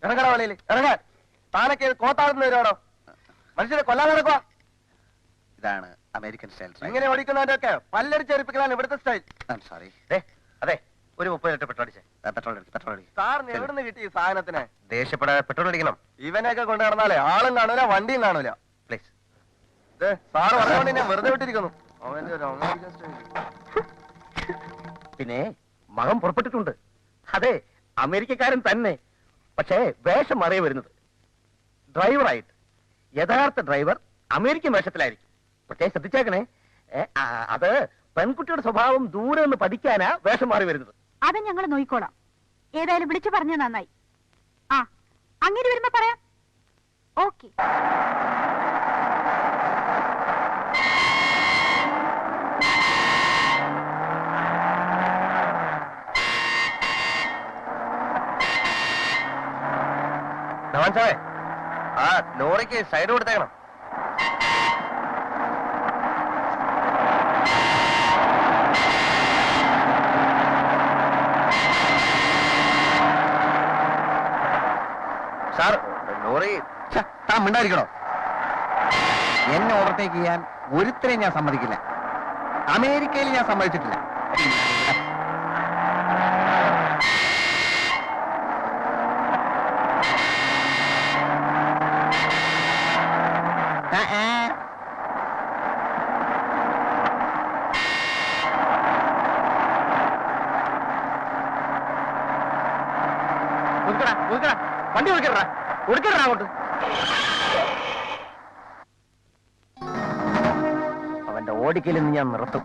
ഇറങ്ങണ വളിയിൽ ഇറങ്ങാൻ. താനൊക്കെ കോത്താടുന്ന വരുവാണോ? മനുഷ്യരെ കൊല്ലാൻ നടക്കുക. ഇതാണ് അമേരിക്കൻ സ്റ്റൈൽ. ഇങ്ങനെ ഓടിക്കുന്നതിന്റെ ഒക്കെ പല്ലടിച്ചേരിപ്പിക്കലാണ് ഇവിടുത്തെ സ്റ്റൈൽ. സോറി. അതെ, ഒരു 30 ലിറ്റർ പെട്രോൾ അടിച്ചേ. പെട്രോൾ. സാറിന് എവിടുന്ന് കിട്ടി ഈ സാധനത്തിന്? ദേഷ്യപ്പെടാതെ പെട്രോൾ അടിക്കണം. ഇവനെയൊക്കെ കൊണ്ടു നടന്നാലേ ആളും കാണൂല, വണ്ടിയും കാണൂല. പ്ലീസ്. സാറ് പറഞ്ഞുകൊണ്ട് ഞാൻ വെറുതെ വിട്ടിരിക്കുന്നു. അവന്റെ ഒരു അമേരിക്കൻ സ്റ്റൈൽ. പിന്നെ മകൻ പുറപ്പെട്ടിട്ടുണ്ട്. അതെ, അമേരിക്കക്കാരൻ തന്നെ. പക്ഷേ വേഷം മാറിയ വരുന്നത് ഡ്രൈവറായിട്ട്. യഥാർത്ഥ ഡ്രൈവർ അമേരിക്കൻ വേഷത്തിലായിരിക്കും. പ്രത്യേകം ശ്രദ്ധിച്ചേക്കണേ. അത് പെൺകുട്ടിയുടെ സ്വഭാവം ദൂരെ നിന്ന് പഠിക്കാനാ വേഷം മാറി വരുന്നത്. അത് ഞങ്ങൾ നോക്കിക്കോളാം. ഏതായാലും വിളിച്ചു പറഞ്ഞ നന്നായി. ആ, അങ്ങനെ വരുമ്പോ പറയാം. ഓക്കെ. ആ ലോറിക്ക് സൈഡ് കൊടുത്തേക്കണം. സാർ, ലോറി താൻ മിണ്ടായിരിക്കണോ? എന്നെ ഓവർടേക്ക് ചെയ്യാൻ ഒരുത്തരെയും ഞാൻ സമ്മതിക്കില്ല. അമേരിക്കയിൽ ഞാൻ സമ്മതിച്ചിട്ടില്ല. വണ്ടി കൊടുക്കടാ അങ്ങോട്ട്. അവന്റെ ഓടിക്കലിൽ നിന്ന് ഞാൻ നിർത്തും.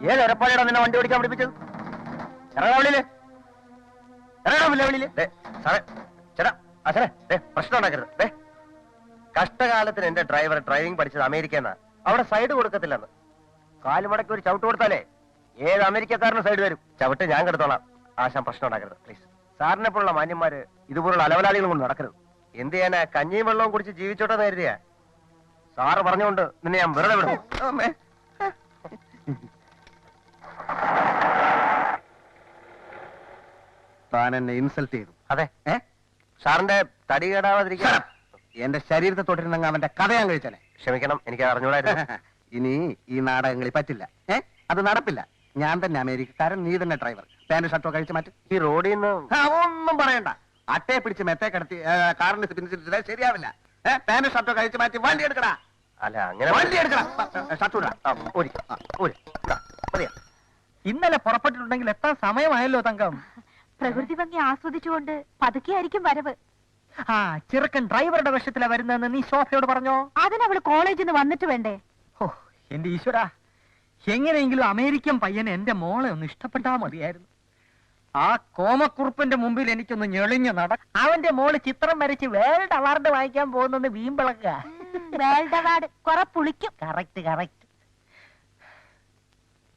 ഏത് എരപ്പാടിയാണ് നിന്നെ വണ്ടി ഓടിക്കാൻ പഠിപ്പിച്ചത്? ഇറങ്ങാവില്ലേ? ഇറങ്ങാമില്ല വെളിയില്. സാറേ, ചേട്ടാ പ്രശ്നം ഉണ്ടാക്കരുത്. കഷ്ടകാലത്തിന് എന്റെ ഡ്രൈവർ ഡ്രൈവിംഗ് പഠിച്ചത് അമേരിക്കന്നാ. അവിടെ സൈഡ് കൊടുക്കത്തില്ലെന്ന്. കാലുമടക്കി ഒരു ചവിട്ട് കൊടുത്താലേ ഏത് അമേരിക്കക്കാരനും സൈഡ് വരും. ചവിട്ട് ഞാൻ കെടുത്തോളാം. ആശാൻ പ്രശ്നം ഉണ്ടാക്കരുത് പ്ലീസ്. സാറിനെ പോലുള്ള മാന്യന്മാര് ഇതുപോലുള്ള അലവലാളികളും കൊണ്ട് നടക്കരുത്. എന്ത് ചെയ്യാനാ? കഞ്ഞിയും വെള്ളവും കുടിച്ച് ജീവിച്ചോട്ടെ നേരിയ സാറ് പറഞ്ഞുകൊണ്ട് നിന്നെ ഞാൻ വെറുതെ വിടും. താൻ എന്നെ ഇൻസൾട്ട് ചെയ്തു. അതെ, സാറിന്റെ തടി കേടാവാതിരിക്കാൻ എന്റെ ശരീരത്തെ തൊട്ടിരുന്നെങ്കിൽ അവന്റെ കഥ ഞാൻ കഴിച്ചാലേ. ക്ഷമിക്കണം, എനിക്ക് അറിഞ്ഞൂടായിരുന്നു. ഇനി ഈ നാടകങ്ങളിൽ പറ്റില്ല. അത് നടപ്പില്ല. ഞാൻ തന്നെ അമേരിക്കക്കാരൻ, നീ തന്നെ ഡ്രൈവർ. പാന്റ് ഷർട്ടോ കഴിച്ച് മാറ്റും. ഈ റോഡിൽ നിന്ന് ഒന്നും പറയണ്ട. അട്ടയെ പിടിച്ച് മെത്തേ കിടത്തി കാറിന് പിന്നിച്ചിട്ട് ശരിയാവില്ല. പാന്റ് ഷർട്ടോ കഴിച്ച് മാറ്റി വണ്ടി എടുക്കടാ. അല്ല, അങ്ങനെ വണ്ടി എടുക്കടാ. ഷർട്ട് ഇന്നലെ പുറപ്പെട്ടിട്ടുണ്ടെങ്കിൽ എത്താൻ സമയമായല്ലോ തങ്കം. പ്രകൃതി ഭംഗി ആസ്വദിച്ചുകൊണ്ട് പതുക്കെയായിരിക്കും വരവ്. ആ ചെറുക്കൻ ഡ്രൈവറുടെ വേഷത്തിലാ വരുന്നതെന്ന് നീ ശോഭയോട് പറഞ്ഞോ? അതിനവള് കോളേജിൽ നിന്ന് വന്നിട്ട് വേണ്ടേ? ഓ എന്റെ ഈശ്വരാ, എങ്ങനെയെങ്കിലും അമേരിക്കൻ പയ്യനെ എന്റെ മോളെ ഒന്ന് ഇഷ്ടപ്പെട്ടാ മതിയായിരുന്നു. ആ കോമക്കുറുപ്പിന്റെ മുമ്പിൽ എനിക്കൊന്ന് ഞെളിഞ്ഞു അവന്റെ മോള് ചിത്രം വരച്ച് വേൾഡ് അവാർഡ് വാങ്ങിക്കാൻ പോകുന്നെന്ന് വീമ്പിളക്കുക. വേൾഡ് അവാർഡ് കുറെ പുളിക്കും. കറക്റ്റ്.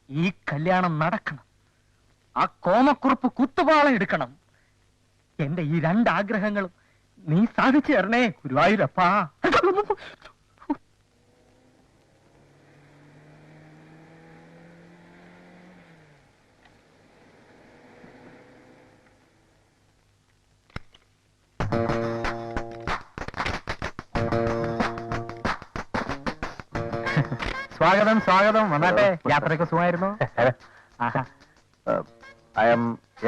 ഈ കല്യാണം നടക്കണം. ആ കോമക്കുറുപ്പ് കുത്തുപാളം എടുക്കണം. എന്റെ ഈ രണ്ടാഗ്രഹങ്ങളും നീ സാധിച്ചു തരണേ ഗുരുവായൂരപ്പാ. സ്വാഗതം. വന്നാട്ടെ. യാത്രയൊക്കെ സുഖമായിരുന്നു? I am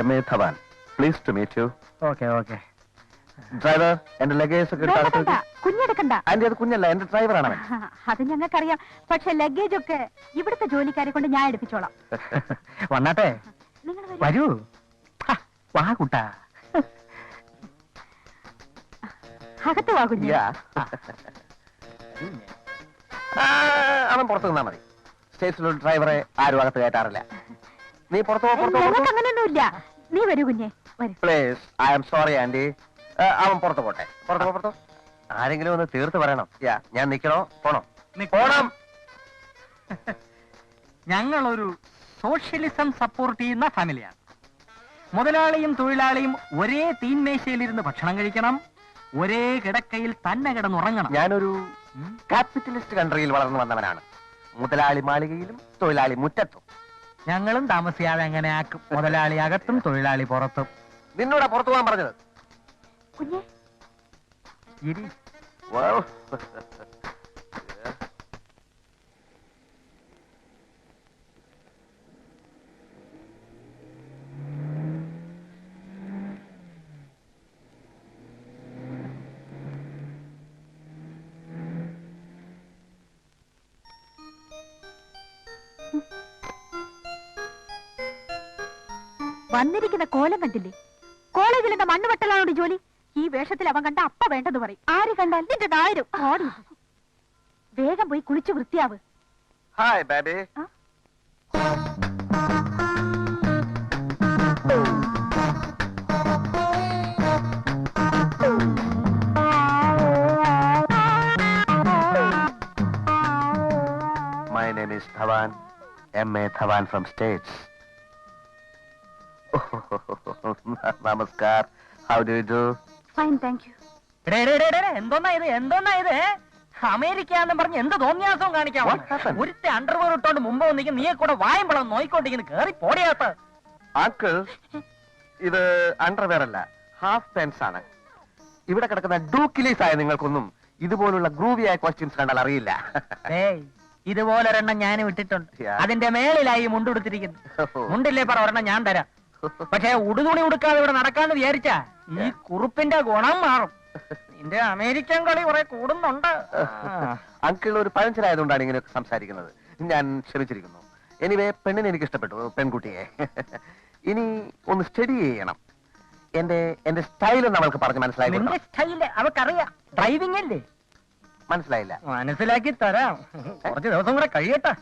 M.A. Dhawan. Pleased to meet you. Okay. Driver, എന്റെ ലഗേജ് ഒക്കെ കുഞ്ഞെടുക്കണ്ട. അതിന്റെ അത് കുഞ്ഞല്ല, എന്റെ ഡ്രൈവറാണ് അവൻ. അത് ഞങ്ങൾക്കറിയാം. പക്ഷെ ലഗേജ് ഒക്കെ ഇവിടുത്തെ ജോലിക്കാരെ കൊണ്ട് ഞാൻ എടുപ്പിച്ചോളാം. വന്നാട്ടെ. നിങ്ങൾ വരൂ. വാ കുട്ടാ. അകത്ത് വാ കുഞ്ഞ്. അവൻ പുറത്തു നിന്നാ മതി. സ്റ്റേഷനിലുള്ള ഡ്രൈവറെ ആരും അകത്ത് കയറ്റാറില്ല. നീ പുറത്തു അങ്ങനെയൊന്നുമില്ല. നീ വരൂ കുഞ്ഞെ. Please. I am sorry aunty. അവൻ പുറത്തു പോട്ടെ. പുറത്തു. ആരെങ്കിലും ഒന്ന് തീർത്ത് പറയണം. ഞാൻ നിക്കണോ പോണോ? പോണം. ഞങ്ങളൊരു സോഷ്യലിസം സപ്പോർട്ട് ചെയ്യുന്ന ഫാമിലിയാണ്. മുതലാളിയും തൊഴിലാളിയും ഒരേ തീൻമേശയിലിരുന്ന് ഭക്ഷണം കഴിക്കണം. ഒരേ കിടക്കയിൽ തന്നെ കിടന്നുറങ്ങണം. ഞാനൊരു ക്യാപിറ്റലിസ്റ്റ് കൺട്രിയിൽ വളർന്നു വന്നവനാണ്. മുതലാളി മാളികയിലും തൊഴിലാളി മുറ്റത്തും. ഞങ്ങളും താമസിയാതെ അങ്ങനെ ആക്കും. മുതലാളി അകത്തും തൊഴിലാളി പുറത്തും. നിന്നോടാ പുറത്തു പോകാൻ പറഞ്ഞത്. കുഞ്ഞെ വൗ. വന്നിരിക്കുന്ന കോലം കണ്ടില്ലേ? കോളേജിൽ എന്താ മണ്ണ് വെട്ടലാണോട് ജോലി? ഈ വേഷത്തിൽ അവൻ കണ്ട അപ്പ വേണ്ടെന്ന് പറയും. ആര് കണ്ടാൽ നിന്റെ നായരും ഓടി. വേഗം പോയി കുളിച്ചു വൃത്തിയാവ്. Hi baby. My name is Dhawan, M.A. Dhawan from States. Namaskar. How do you do? Fine, thank you. എന്തോന്നാ ഇത്? അമേരിക്ക എന്ന് പറഞ്ഞ് എന്ത് തോന്നിയാസവും കാണിക്കാം. What happened? ഒരുത്തെ അണ്ടർവെയർ ഇട്ടോണ്ട് മുമ്പ് വന്നിരിക്കും, നീയെ കൂടെ വായുമ്പളം നോയിക്കൊണ്ടിരിക്കുന്നു. കേറി പോടിയാത്ത Uncle, ഇത് അണ്ടർവെയർ അല്ല, ഹാഫ് പാൻസ് ആണ്. ഇവിടെ കിടക്കുന്ന ഡൂക്കിലീസ് ആയ നിങ്ങൾക്കൊന്നും ഇതുപോലുള്ള ഗ്രൂവിയായ ക്വസ്റ്റ്യൻസ് കണ്ടാൽ അറിയില്ല. ഇതുപോലൊരെണ്ണം ഞാൻ വിട്ടിട്ടുണ്ട്. Yeah. അതിന്റെ മേളിലായി മുണ്ടെടുത്തിരിക്കുന്നു. മുണ്ടില്ലേ പറ, ഒരെണ്ണം ഞാൻ തരാം. പക്ഷെ ഉടുതുണി ഉടുക്കാതെ ഇവിടെ നടക്കാന്ന് വിചാരിച്ചാ ഈ കുറുപ്പിന്റെ ഗുണം മാറും. നിന്റെ അമേരിക്കൻ കളി കുറെ കൂടുന്നുണ്ട്. അങ്കിൾ ഒരു പഴഞ്ചനായതുകൊണ്ടാണ് ഇങ്ങനെ സംസാരിക്കുന്നത്. ഞാൻ ക്ഷമിച്ചിരിക്കുന്നു. എനിവേ, പെണ്ണിനെ എനിക്ക് ഇഷ്ടപ്പെട്ടു, പെൺകുട്ടിയെ. ഇനി ഒന്ന് സ്റ്റഡി ചെയ്യണം. എന്റെ സ്റ്റൈൽ നമ്മൾക്ക് പറഞ്ഞ് മനസ്സിലായി. നിന്റെ സ്റ്റൈല് അവക്കറിയാം. ഡ്രൈവിംഗ് അല്ലേ? മനസ്സിലായില്ല. മനസ്സിലാക്കി തരാം, കുറച്ച് ദിവസം കൂടെ കഴിയട്ടെ.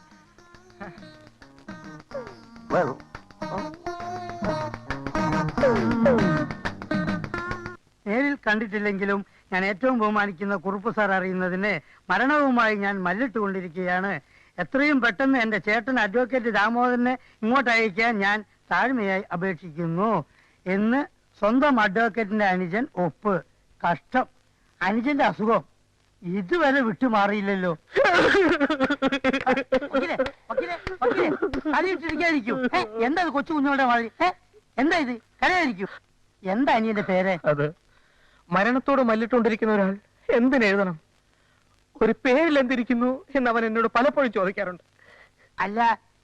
Well, നേരിൽ കണ്ടിട്ടില്ലെങ്കിലും ഞാൻ ഏറ്റവും ബഹുമാനിക്കുന്ന കുറുപ്പ് സാർ അറിയുന്നതിന് മരണവുമായി ഞാൻ മല്ലിട്ടുകൊണ്ടിരിക്കുകയാണ്. എത്രയും പെട്ടെന്ന് എന്റെ ചേട്ടൻ അഡ്വക്കേറ്റ് ദാമോദരനെ ഇങ്ങോട്ട് അയക്കാൻ ഞാൻ താഴ്മയായി അപേക്ഷിക്കുന്നു എന്ന് സ്വന്തം അഡ്വക്കേറ്റിന്റെ അനുജൻ ഒപ്പ്. കഷ്ടം, അനുജന്റെ അസുഖം ഇതുവരെ വിട്ടുമാറിയില്ലല്ലോ. അറിയിട്ടിരിക്കാതിരിക്കും. എന്താ കൊച്ചു കുഞ്ഞുങ്ങളുടെ മാതിരി? എന്താ ഇത്? കരയായിരിക്കും. എന്താ അനിയന്റെ പേര്? അത് മരണത്തോട് മല്ലിട്ടുകൊണ്ടിരിക്കുന്ന ഒരാൾ എന്തിനെഴുതണം, ഒരു പേരിൽ എന്തിരിക്കുന്നു എന്ന് അവൻ എന്നോട് പലപ്പോഴും ചോദിക്കാറുണ്ട്. അല്ല,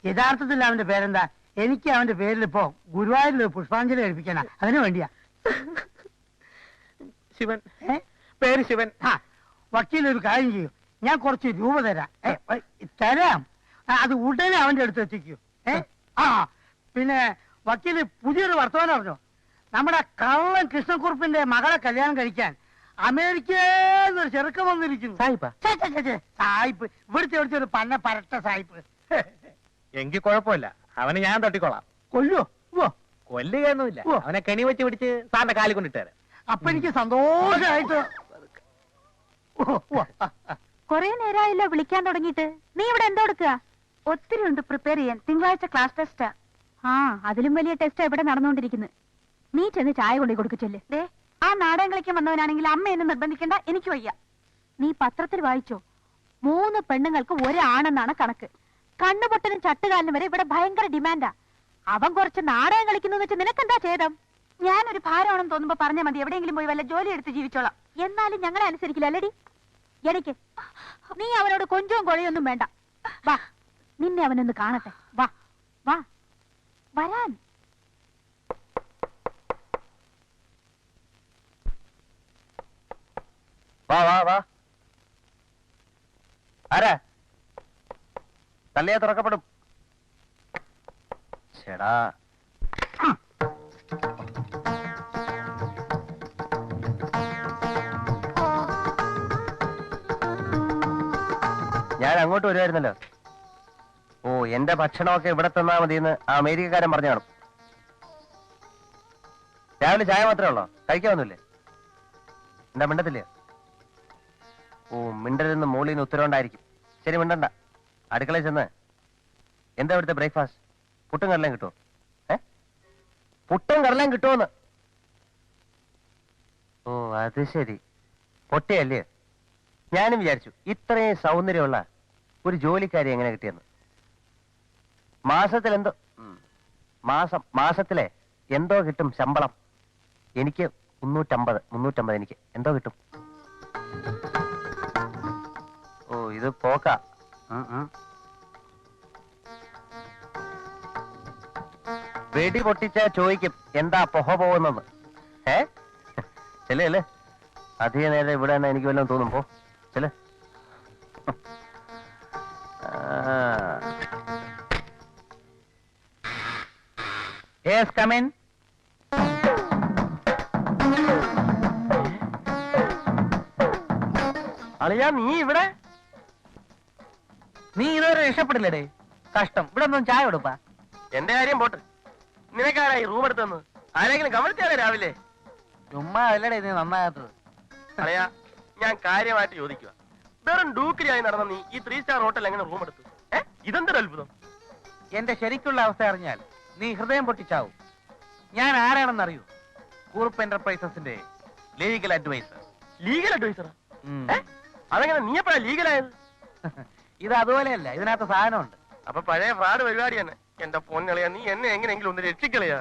യഥാർത്ഥത്തിൽ അവന്റെ പേരെന്താ? എനിക്ക് അവന്റെ പേരിൽ ഇപ്പോ ഗുരുവായൂരിൽ പുഷ്പാഞ്ജലി കഴിപ്പിക്കണ, അതിനു വേണ്ടിയാ. ശിവൻ. പേര് ശിവൻ. വക്കീൽ ഒരു കാര്യം ചെയ്യും, ഞാൻ കുറച്ച് രൂപ തരാം. തരാം, അത് ഉടനെ അവന്റെ അടുത്ത് എത്തിക്കൂ. പിന്നെ വക്കീല് പുതിയൊരു വർത്തമാനം പറഞ്ഞോ. നമ്മുടെ കള്ളൻ കൃഷ്ണക്കുറുപ്പിന്റെ മകളെ കല്യാണം കഴിക്കാൻ അമേരിക്കയിൽ ചെറുക്കം വന്നിരിക്കുന്നു. സായിപ്പ്, ഇവിടുത്തെ ഒരു പന്ന പരട്ട സായിപ്പ്. എങ്കിൽ കുഴപ്പമില്ല, അവനെ ഞാൻ തട്ടിക്കോളാം. കൊല്ലോ? കൊല്ലുകയൊന്നുമില്ല, അവനെ കെണി വെച്ച് പിടിച്ച് സാറിന്റെ കാലിൽ കൊണ്ടിട്ടേരാ. അപ്പൊ എനിക്ക് സന്തോഷമായിട്ട്. കൊറേ നേരമായല്ലോ വിളിക്കാൻ തുടങ്ങിയിട്ട്. നീ ഇവിടെ എന്തോ എടുക്കുക? ഒത്തിരി ഉണ്ട് പ്രിപ്പയർ ചെയ്യാൻ. തിങ്കളാഴ്ച ക്ലാസ് ടെസ്റ്റാ. അതിലും വലിയ ടെസ്റ്റാ ഇവിടെ നടന്നുകൊണ്ടിരിക്കുന്നത്. നീ ചെന്ന് ചായ കൊണ്ടു കൊടുക്കിച്ചല്ലേ. ദേ, ആ നാടകം കളിക്കാൻ വന്നവനാണെങ്കിൽ അമ്മ എന്നെ നിർബന്ധിക്കണ്ട, എനിക്ക് വയ്യ. നീ പത്രത്തിൽ വായിച്ചോ? 3 പെണ്ണുങ്ങൾക്ക് ഒരാണെന്നാണ് കണക്ക്. കണ്ണുപൊട്ടനും ചട്ടുകാലിനും വരെ ഇവിടെ ഭയങ്കര ഡിമാൻഡാ. അവൻ കുറച്ച് നാടകം കളിക്കുന്നു വെച്ച് നിനക്കെന്താ ഛേദം? ഞാനൊരു ഭാരമാണെന്ന് തോന്നുമ്പോ പറഞ്ഞാൽ മതി, എവിടെയെങ്കിലും പോയി വല്ല ജോലി എടുത്ത് ജീവിച്ചോളാം. എന്നാലും ഞങ്ങളെ അനുസരിക്കില്ല അല്ലടി. എനിക്ക് നീ അവനോട് കൊഞ്ചവും കൊഴയൊന്നും വേണ്ട. വാ, നിന്നെ അവനൊന്ന് കാണട്ടെ. വാ വാ വരാൻ. വാ വാ വാ. ആരാ? തള്ളിയാ തുറക്കപ്പെടും. ചേടാ, ഞാൻ അങ്ങോട്ട് വരുമായിരുന്നല്ലോ. ഓ, എന്റെ ഭക്ഷണമൊക്കെ ഇവിടെ തന്നാ മതിയെന്ന് ആ അമേരിക്കക്കാരൻ പറഞ്ഞു കാണും. രാവിലെ ചായ മാത്രമേ ഉള്ളോ? കഴിക്കാവുന്നില്ലേ? എന്താ മിണ്ടത്തില്ലേ? ഓ, മിണ്ടരുന്ന് മോളിൽ നിന്ന് ഉത്തരവുണ്ടായിരിക്കും. ശരി, മിണ്ടണ്ട. അടുക്കളയിൽ ചെന്ന് എന്താ ഇവിടുത്തെ ബ്രേക്ക്ഫാസ്റ്റ്? പുട്ടും കടലയും കിട്ടുമോ? പുട്ടും കടലയും കിട്ടുമോന്ന്? ഓ, അത് ശരി, പൊട്ടിയല്ലേ? ഞാനും വിചാരിച്ചു ഇത്രയും സൗന്ദര്യമുള്ള ഒരു ജോലിക്കാരി എങ്ങനെ കിട്ടിയെന്ന്. മാസത്തിലെ എന്തോ കിട്ടും ശമ്പളം. എനിക്ക് 350 350 എനിക്ക് എന്തോ കിട്ടും. ഓ ഇത് പോക്ക. വെടി പൊട്ടിച്ച ചോദിക്കും എന്താ പുക പോകുന്നത്. ചെല്ലേ അധിക നേരം ഇവിടെ തന്നെ എനിക്ക് വല്ലതും തോന്നും. പോ ചെല്. Yes come in. അളിയാ നീ ഇവിടെ? നീ ഇതുവരെ രക്ഷപ്പെടില്ലടേ. കഷ്ടം. ഇവിടെ ഒന്നും ചായ കൊടുപ്പാ. എന്റെ കാര്യം പോട്ട്. നിനക്കാരായി റൂം എടുത്തെന്ന് ആരെങ്കിലും കമഴ്ത്തിയാലേ രാവിലെ? ചുമ്മാ അല്ലടേ നീ നന്നാകാത്തത്. അളിയാ ഞാൻ കാര്യമായിട്ട് ചോദിക്കുക, വെറും ഡൂക്കിരിയായി നടന്ന നീ ഈ 3 സ്റ്റാർ ഹോട്ടൽ എങ്ങനെ റൂം എടുത്തു? ഇതെന്തൊരു അത്ഭുതം. എന്റെ ശരിക്കുള്ള അവസ്ഥ അറിഞ്ഞാൽ നീ ഹൃദയം പൊട്ടിച്ചാവും. ഞാൻ ആരാണെന്ന് അറിയൂ? കുറുപ്പ് എന്റർപ്രൈസസിന്റെ ലീഗൽ അഡ്വൈസർ. ലീഗൽ അഡ്വൈസറാ? അതെങ്ങനെ നീ എപ്പോഴാ ലീഗലായത്? ഇത് അതുപോലെയല്ല, ഇതിനകത്ത് സാധനമുണ്ട്. അപ്പൊ പഴയ ഫ്രാഡ് പരിപാടി തന്നെ. എന്റെ പൊന്നളിയാ, നീ എന്നെ എങ്ങനെയെങ്കിലും ഒന്ന് രക്ഷിക്കളയാ.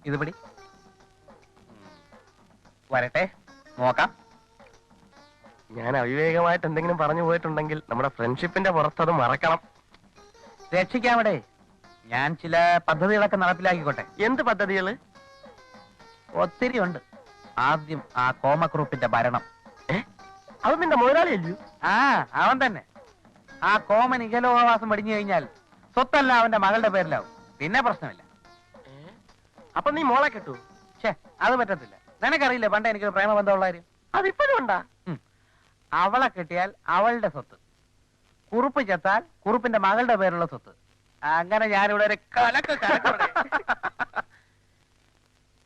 ഇത് പിടി. വരട്ടെ, നോക്കാം. ഞാൻ അവിവേകമായിട്ട് എന്തെങ്കിലും പറഞ്ഞു പോയിട്ടുണ്ടെങ്കിൽ നമ്മുടെ ഫ്രണ്ട്ഷിപ്പിന്റെ പുറത്തത് മറക്കണം. രക്ഷിക്കാമടേ. ഞാൻ ചില പദ്ധതികളൊക്കെ നടപ്പിലാക്കിക്കോട്ടെ. എന്ത് പദ്ധതികള്? ഒത്തിരി ഉണ്ട്. ആദ്യം ആ കോമക്കുറുപ്പിന്റെ ഭരണം. അത് നിന്റെ മുതലാളിയല്ലോ? ആ അവൻ തന്നെ. ആ കോമൻ ഇഹലോകവാസം വെടിഞ്ഞു കഴിഞ്ഞാൽ സ്വത്തല്ല അവന്റെ മകളുടെ പേരിലാവും. പിന്നെ പ്രശ്നമില്ല. അപ്പൊ നീ മോളെ കെട്ടു? ഛേ, അത് പറ്റത്തില്ല. നിനക്കറിയില്ല പണ്ട് എനിക്കൊരു പ്രേമബന്ധമുള്ള കാര്യം? അതിപ്പോഴും ഉണ്ടാ? അവളെ കെട്ടിയാൽ അവളുടെ സ്വത്ത്, കുറുപ്പ് ചത്താൽ കുറുപ്പിന്റെ മകളുടെ പേരുള്ള സ്വത്ത്. അങ്ങനെ ഞാനിവിടെ ഒരു കലക്ക് കലക്കവിടെ.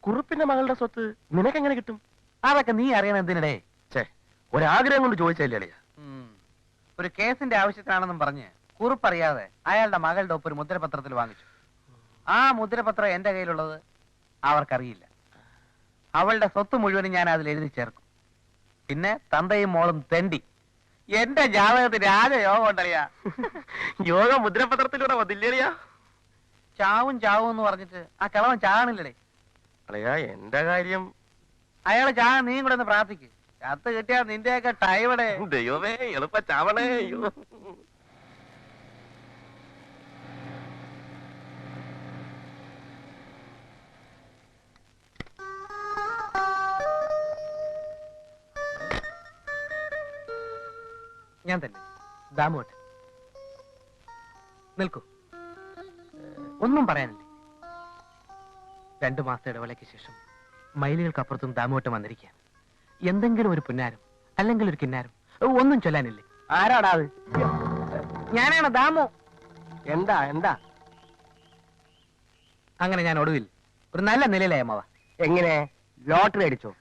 കുറുപ്പിന്റെ മകളുടെ സ്വത്ത് നിനക്കെങ്ങനെ കിട്ടും? അതൊക്കെ നീ അറിയണം എന്തിനിടെ? ഒരാഗ്രഹം കൊണ്ട് ചോദിച്ചല്ലേ അളിയാ. ഒരു കേസിന്റെ ആവശ്യത്തിനാണെന്നും പറഞ്ഞ് കുറുപ്പറിയാതെ അയാളുടെ മകളുടെ ഒപ്പ് ഒരു മുദ്രപത്രത്തിൽ വാങ്ങിച്ചു. ആ മുദ്രപത്രം എന്റെ കയ്യിലുള്ളത് അവർക്കറിയില്ല. അവളുടെ സ്വത്ത് മുഴുവനും ഞാൻ അതിൽ എഴുതി ചേർക്കും. പിന്നെ തന്തയും മോളും തെണ്ടി. എന്റെ ജാതകത്തിന് ആകെ യോഗം ഉണ്ടറിയാ. യോഗം മുദ്രപത്രത്തിലൂടെ വന്നില്ലേളിയാ? ചാവും ചാവും എന്ന് പറഞ്ഞിട്ട് ആ കിളവൻ ചാകണില്ലടേ. അളിയാ എന്റെ കാര്യം. അയാള് ചാകാൻ നീ കൂടെ ഒന്ന് പ്രാർത്ഥിക്ക്. ചത്ത് കിട്ടിയാ നിന്റെയൊക്കെ ടൈവടെ. ദൈവമേ എളുപ്പ ചാവണേ. അയ്യോ ഞാൻ തന്നെ ദാമോട്ട്. നിൽക്കൂ. ഒന്നും പറയാനില്ലേ? 2 മാസത്തെ ഇടവേളയ്ക്ക് ശേഷം മൈലുകൾക്കപ്പുറത്തും ദാമോട്ടം വന്നിരിക്കുക. എന്തെങ്കിലും ഒരു പുന്നാരം അല്ലെങ്കിൽ ഒരു കിന്നാരം ഒന്നും ചൊല്ലാനില്ലേ? ആരാടാ അത്? ഞാനാണ് ദാമോ. എന്താ എന്താ? അങ്ങനെ ഞാൻ ഒടുവിൽ ഒരു നല്ല നിലയിലായി അമ്മാവ. എങ്ങനെ? ലോട്ടറി അടിച്ചോ?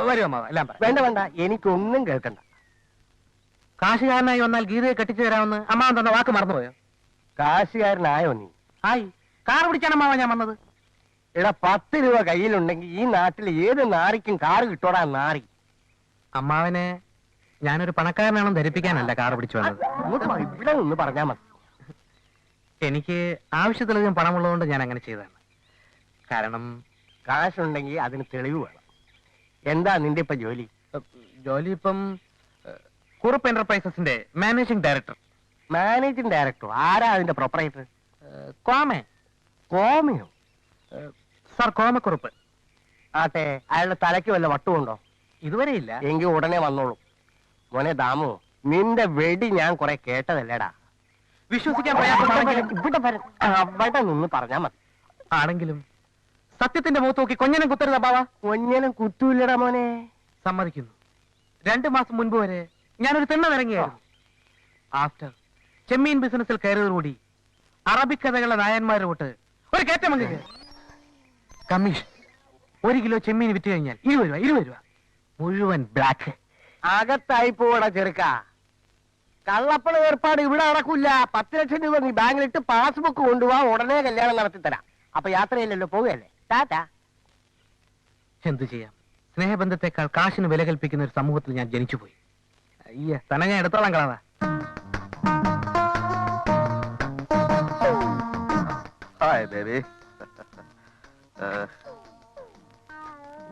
വരൂ അമ്മാവ, എല്ലാം പറ. വേണ്ട വേണ്ട, എനിക്കൊന്നും കേൾക്കണ്ട. കാശുകാരനായി വന്നാൽ ഗീതയെ കെട്ടിച്ചു തരാമെന്ന് അമ്മാവൻ തന്ന വാക്ക് മറന്നുപോയോ? കാശുകാരനായോ നീ? ആയി. കാർ പിടിച്ചാണ് അമ്മാവ ഞാൻ വന്നത്. എടാ 10 രൂപ കയ്യിലുണ്ടെങ്കിൽ ഈ നാട്ടിൽ ഏത് നാറിക്കും കാറ് കിട്ടോടാ നാറി. അമ്മാവനെ ഞാനൊരു പണക്കാരനാണെന്ന് ധരിപ്പിക്കാനല്ല കാർ പിടിച്ചു വന്നത്. ഇവിടെ നിന്ന് പറഞ്ഞാ മതി. എനിക്ക് ആവശ്യത്തിലധികം പണമുള്ളതുകൊണ്ട് ഞാൻ അങ്ങനെ ചെയ്തതാണ്. കാരണം കാശുണ്ടെങ്കിൽ അതിന് തെളിവ് വേണം. എന്താ നിന്റെ ഇപ്പൊ ജോലി? ജോലി ഇപ്പം കുറുപ്പ് എന്റർപ്രൈസസിന്റെ മാനേജിംഗ് ഡയറക്ടർ. Managing director? ആരാ അതിന്റെ പ്രൊപ്പറേറ്റർ? കോമേ. കോമയോ? സാർ കോമക്കുറുപ്പ്. ആട്ടെ, അയാളുടെ തലയ്ക്ക് വല്ല വട്ടുമുണ്ടോ? ഇതുവരെ ഇല്ല. എങ്കിൽ ഉടനെ വന്നോളൂ. മോനെ ദാമു, നിന്റെ വെടി ഞാൻ കുറെ കേട്ടതല്ലേടാ. വിശ്വസിക്കാൻ പ്രയാസമാണെങ്കിലും അവിടെ നിന്ന് പറഞ്ഞാ മതി. ആണെങ്കിലും സത്യത്തിന്റെ മുഖത്ത് നോക്കി കൊഞ്ഞനം കുത്തരുത് ബാവ. കൊഞ്ഞനം കുത്തൂല്ലടാ മോനെ. സമ്മതിക്കുന്നു. 2 മാസം മുൻപ് വരെ ഞാനൊരു തിണ്ണനിറങ്ങിയായിരുന്നു. ആഫ്റ്റർ ചെമ്മീൻ ബിസിനസ്സിൽ കയറിയതോടുകൂടി അറബിക്കഥകളുടെ നായന്മാരുടെ കൂട്ട് ഒരു കയറ്റമങ്ങ് കയറി. കമ്മീഷൻ 1 കിലോ ചെമ്മീൻ വിറ്റ് കഴിഞ്ഞാൽ 20 രൂപ മുഴുവൻ ബ്ലാക്ക്. അകത്തായി പോടാ ചെറുക്ക. കള്ളപ്പണ ഏർപ്പാട് ഇവിടെ നടക്കൂല. 10 ലക്ഷം രൂപ നീ ബാങ്കിലിട്ട് പാസ്ബുക്ക് കൊണ്ടുപോവാ, ഉടനെ കല്യാണം നടത്തിത്തരാം. അപ്പൊ യാത്രയില്ലല്ലോ, പോവുകയല്ലേ. ടാറ്റാ. എന്തു ചെയ്യാം? സ്നേഹബന്ധത്തെക്കാൾ കാശിന് വില കൽപ്പിക്കുന്ന ഒരു സമൂഹത്തിൽ ഞാൻ ജനിച്ചുപോയി. അയ്യ, തന്നെ ഞാൻ എടുത്തോളാം കളവാ. Hi baby.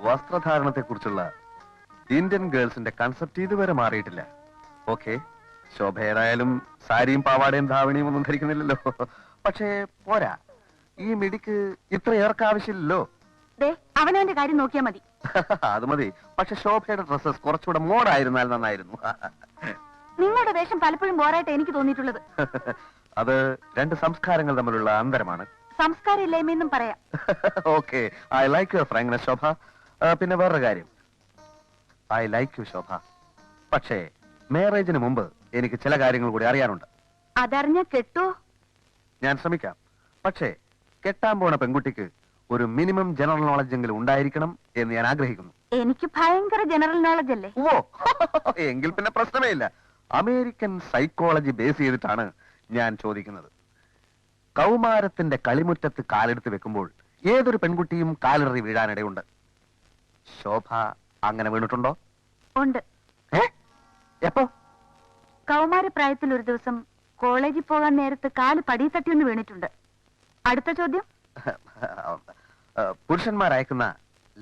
വസ്ത്രധാരണത്തെ കുറിച്ചുള്ള ഇന്ത്യൻ ഗേൾസിന്റെ കൺസെപ്റ്റ് ഇതുവരെ മാറിയിട്ടില്ല. ഓക്കെ, ശോഭ ഏതായാലും സാരിയും പാവാടയും ധാവണിയും ഒന്നും ധരിക്കുന്നില്ലല്ലോ. പക്ഷേ പോരാ, ഈ മിടിക്ക് ഇത്ര ഏർക്ക് ആവശ്യമില്ലല്ലോ. അവനവന്റെ കാര്യം നോക്കിയാ മതി. അത് മതി. പക്ഷെ ശോഭയുടെ ഡ്രസ്സസ് കുറച്ചുകൂടെ മോഡായിരുന്നാൽ നന്നായിരുന്നു. നിങ്ങളുടെ വേഷം പലപ്പോഴും ബോറായിട്ട് എനിക്ക് തോന്നിയിട്ടുള്ളത്. അത് രണ്ട് സംസ്കാരങ്ങൾ തമ്മിലുള്ള അന്തരമാണ്. സംസ്കാരം ഇല്ലായ്മയെന്നും പറയാം. Okay, I like your frankness Shobha. പിന്നെ വേറൊരു കാര്യം, ഐ ലൈക്ക് യു ശോഭ. പക്ഷേ മാരേജിന് മുമ്പ് എനിക്ക് ചില കാര്യങ്ങൾ കൂടി അറിയാനുണ്ട്. അതറിഞ്ഞ കെട്ടോ? ഞാൻ ശ്രമിക്കാം. പക്ഷേ കെട്ടാൻ പോണ പെൺകുട്ടിക്ക് ഒരു മിനിമം ജനറൽ നോളജ് എങ്കിലും ഉണ്ടായിരിക്കണം എന്ന് ഞാൻ ആഗ്രഹിക്കുന്നു. എനിക്ക് ഭയങ്കര ജനറൽ നോളജ് അല്ലേ? ഓ, എങ്കിൽ പിന്നെ പ്രശ്നമേ ഇല്ല. അമേരിക്കൻ സൈക്കോളജി ബേസ് ചെയ്തിട്ടാണ് ഞാൻ ചോദിക്കുന്നത്. കൗമാരത്തിന്റെ കളിമുറ്റത്ത് കാലെടുത്ത് വെക്കുമ്പോൾ ഏതൊരു പെൺകുട്ടിയും കാലിററി വീഴാനിടയുണ്ട്. ശോഭ അങ്ങനെ വീണിട്ടുണ്ടോ? ഉണ്ട്. എപ്പോ? കൗമാരപ്രായത്തിൽ ഒരു ദിവസം കോളേജിൽ പോകാൻ നേരത്ത് കാല് പടി തട്ടിയൊന്ന് വീണിട്ടുണ്ട്. അടുത്ത ചോദ്യം. പുരുഷന്മാർ അയക്കുന്ന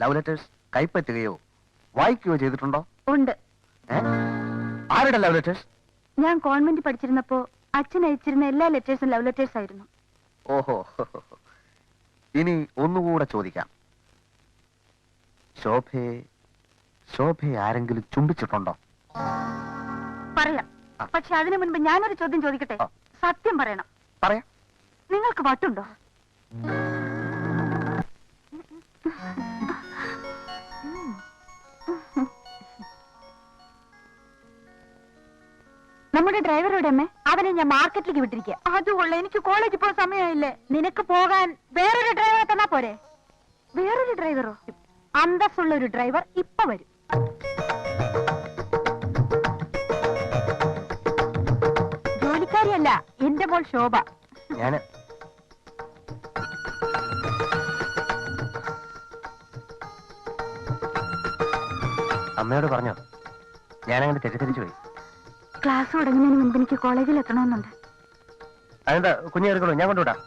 ലവ് ലെറ്റേഴ്സ് കൈപ്പറ്റുകയോ വായിക്കുകയോ ചെയ്തിട്ടുണ്ടോ? ഉണ്ട്. ആരുടെ ലവ് ലെറ്റേഴ്സ്? ഞാൻ കോൺവെന്റ് പഠിച്ചിരുന്നപ്പോ അച്ഛൻ അയച്ചിരുന്ന എല്ലാ ലെറ്റേഴ്സും ലവ് ലെറ്റേഴ്സ് ആയിരുന്നു. ഓഹോ, ഇനി ഒന്നുകൂടെ ചോദിക്കാം. ശോഭയെ ആരെങ്കിലും ചുംബിച്ചിട്ടുണ്ടോ? പറയാം. പക്ഷെ അതിനു മുൻപ് ഞാനൊരു ചോദ്യം ചോദിക്കട്ടെ? സത്യം പറയണം. പറയാം. നിങ്ങൾക്ക് വട്ടുണ്ടോ? നമ്മുടെ ഡ്രൈവറുടെ അമ്മ അവനെ ഞാൻ മാർക്കറ്റിലേക്ക് വിട്ടിരിക്കുക. അതുകൊള്ള എനിക്ക് കോളേജിൽ പോകാൻ സമയമായില്ലേ? നിനക്ക് പോകാൻ വേറൊരു ഡ്രൈവറെ തന്നാ പോരെ? വേറൊരു ഡ്രൈവറോ? അന്തസ്സുള്ള ഒരു ഡ്രൈവർ ഇപ്പൊ വരും. ജോലിക്കാരിയല്ല, എന്റെ മോൾ ശോഭ. ഞാന് അമ്മയോട് പറഞ്ഞോ? ഞാനങ്ങനെ തെറ്റിദ്ധരിച്ചു പോയി. ക്ലാസ് തുടങ്ങുന്നതിന് മുൻപ് എനിക്ക് കോളേജിൽ എത്തണമെന്നുണ്ട്. അതെന്താ കുഞ്ഞെ എടുക്കണോ? ഞാൻ കൊണ്ടുവിടാം.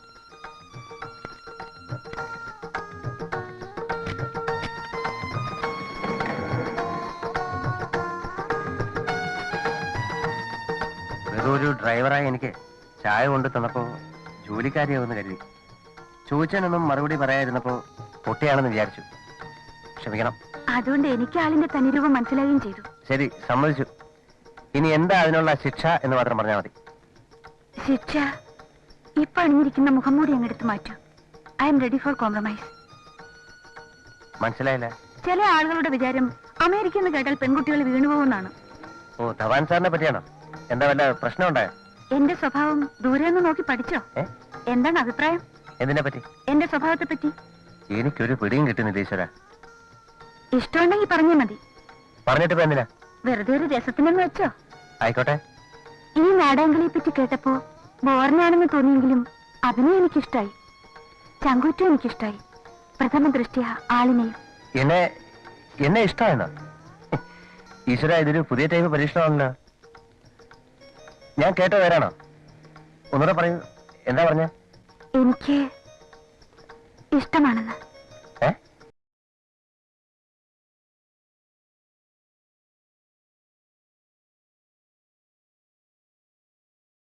വെറൊരു ഡ്രൈവറായി എനിക്ക് ചായ കൊണ്ട് തന്നപ്പോ ജോലിക്കാരിയാവുന്ന കരുതി. ചോദിച്ചാനൊന്നും മറുപടി പറയാതിരുന്നപ്പോ പൊട്ടിയാണെന്ന് വിചാരിച്ചു. ക്ഷമിക്കണം. അതുകൊണ്ട് എനിക്ക് ആളിന്റെ തനിരൂപം മനസ്സിലാവുകയും ചെയ്തു. ശരി, സമ്മതിച്ചു. ഇനി എന്താ അതിനുള്ള ശിക്ഷ എന്ന് മാത്രം പറഞ്ഞാൽ മതി. ശിക്ഷ ഇപ്പൊ അണിഞ്ഞിരിക്കുന്ന മുഖംമൂടി അങ്ങെടുത്ത് മാറ്റൂ. I am ready for compromise. മനസ്സിലായില്ല? ചില ആളുകളുടെ വിചാരം അമേരിക്ക എന്ന് കേട്ടാൽ പെൺകുട്ടികൾ വീണുപോകുന്നാണ്. ഓ, ധവാൻ സാറിനെ പറ്റിയാണോ? എന്താ വല്ല പ്രശ്നം ഉണ്ടായോ? എന്റെ സ്വഭാവം ദൂരെ നിന്ന് നോക്കി പഠിച്ചോ? എന്താണ് അഭിപ്രായം? എന്തിനെ പറ്റി? എന്റെ സ്വഭാവത്തെ പറ്റി. എനിക്കൊരു പിടിയും കിട്ടുന്നില്ല ഈശ്വര. ഇഷ്ടമുണ്ടെങ്കിൽ പറഞ്ഞാൽ മതി. പറഞ്ഞിട്ടിപ്പോ എന്തിനാ? വെറുതെ ഒരു രസത്തിനെന്ന് വെച്ചോ? ആയിക്കോട്ടെ. ഈ നാടകങ്ങളെ പറ്റി കേട്ടപ്പോ ബോറിനാണെന്ന് തോന്നിയെങ്കിലും അഭിനയം എനിക്കിഷ്ടായി, ചങ്കൂറ്റും എനിക്കിഷ്ടായി, പ്രഥമ ദൃഷ്ടിയ ആളിനെയും. എന്നെ ഇഷ്ടമായെന്നോ? ഈശ്വര, ഇതൊരു പുതിയ ടൈപ്പ് പരീക്ഷണമാണല്ലോ. ഞാൻ കേട്ട പേരാണോ? ഒന്നുകൂടെ പറയൂ, എന്താ പറഞ്ഞ? എനിക്ക് ഇഷ്ടമാണെന്ന്.